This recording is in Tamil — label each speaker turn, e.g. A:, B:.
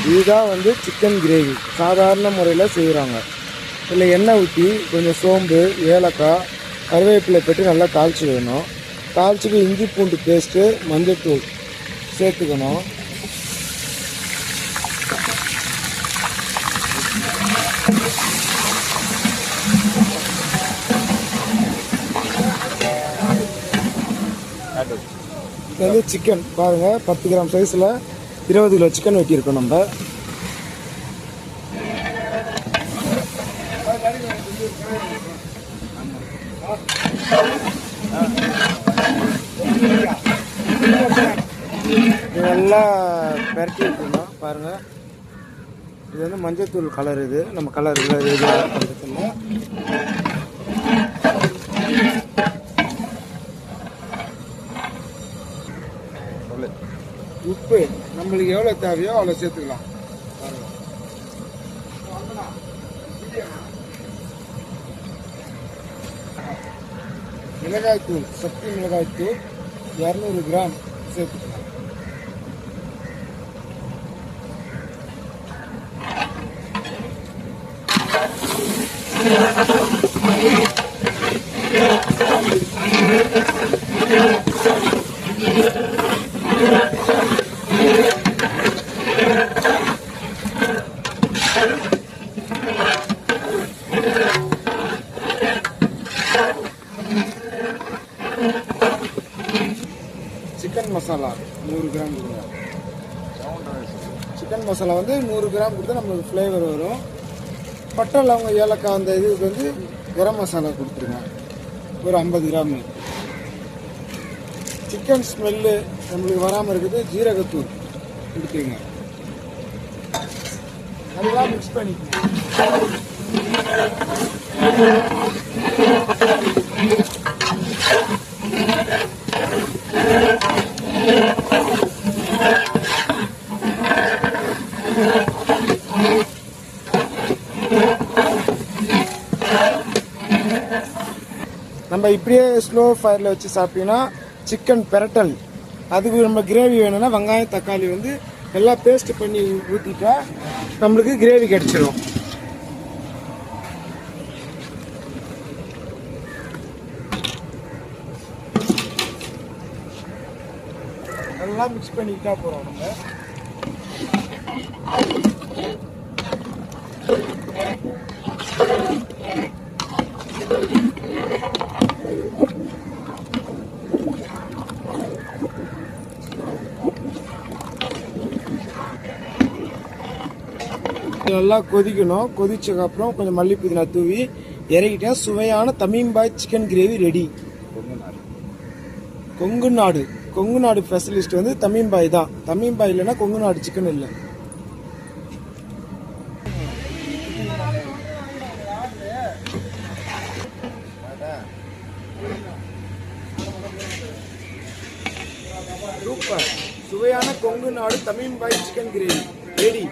A: இதுதான் வந்து சிக்கன் கிரேவி சாதாரண முறையில் செய்கிறாங்க. இதில் எண்ணெய் ஊற்றி கொஞ்சம் சோம்பு, ஏலக்காய், கருவேப்பிலை போட்டு நல்லா தாளிச்சிக்கணும். தாளிச்சிட்டு இஞ்சி பூண்டு பேஸ்ட்டு, மஞ்சள்தூள் சேர்த்துக்கணும். இது வந்து சிக்கன் பாருங்கள், 10 கிராம் சைஸில் 20 கிலோ சிக்கன் வெட்டியிருக்கோம் நம்ம. நல்லா பெரட்டி விட்டுருந்தோம் பாருங்கள். இது வந்து மஞ்சள் கலர். இது நம்ம கலர் பண்ணுறதுல உப்பு நம்மளுக்கு எவ்வளோ தேவையோ அவ்வளோ சேர்த்துக்கலாம். மிளகாய்த்தூள், சக்தி மிளகாய்த்தூள் 200 கிராம் சேர்த்துக்கலாம். சிக்கன் மசாலா 100 கிராம் கொடுங்க. சிக்கன் மசாலா வந்து 100 கிராம் கொடுத்தா நம்மளுக்கு ஃப்ளேவர் வரும். பட்டை, லவங்க, ஏலக்காய் அந்த இதுக்கு வந்து கரம் மசாலா கொடுத்துருங்க ஒரு 50 கிராம். சிக்கன் ஸ்மெல்லு நம்மளுக்கு வராமல் இருக்குது ஜீரகத்தூள் கொடுத்துருங்க. நல்லா மிக்ஸ் பண்ணிக்கணும். நம்ம இப்படியே ஸ்லோ ஃபயரில் வச்சு சாப்பிட்டீங்கன்னா சிக்கன் பெரட்டல். அதுக்கு நம்ம கிரேவி வேணும்னா வெங்காயம், தக்காளி வந்து எல்லாம் பேஸ்ட் பண்ணி ஊற்றிட்டா நம்மளுக்கு கிரேவி கிடைச்சிடும். நல்லா மிக்ஸ் பண்ணிக்கிட்டா போகிறோம் நம்ம. நல்லா கொதிக்கணும். கொதிச்சதுக்கப்புறம் கொஞ்சம் மல்லி புதினா தூவி இறக்கிட்டா சுவையான தமீம்பாய் சிக்கன் கிரேவி ரெடி. கொங்கு நாடு ஸ்பெஷலிஸ்ட் வந்து தமீம்பாய் தான். தமீம்பாய் இல்லைன்னா கொங்கு நாடு சிக்கன் இல்லை. சூப்பர் சுவையான கொங்கு நாடு தமீம்பாய் சிக்கன் கிரேவி ரெடி.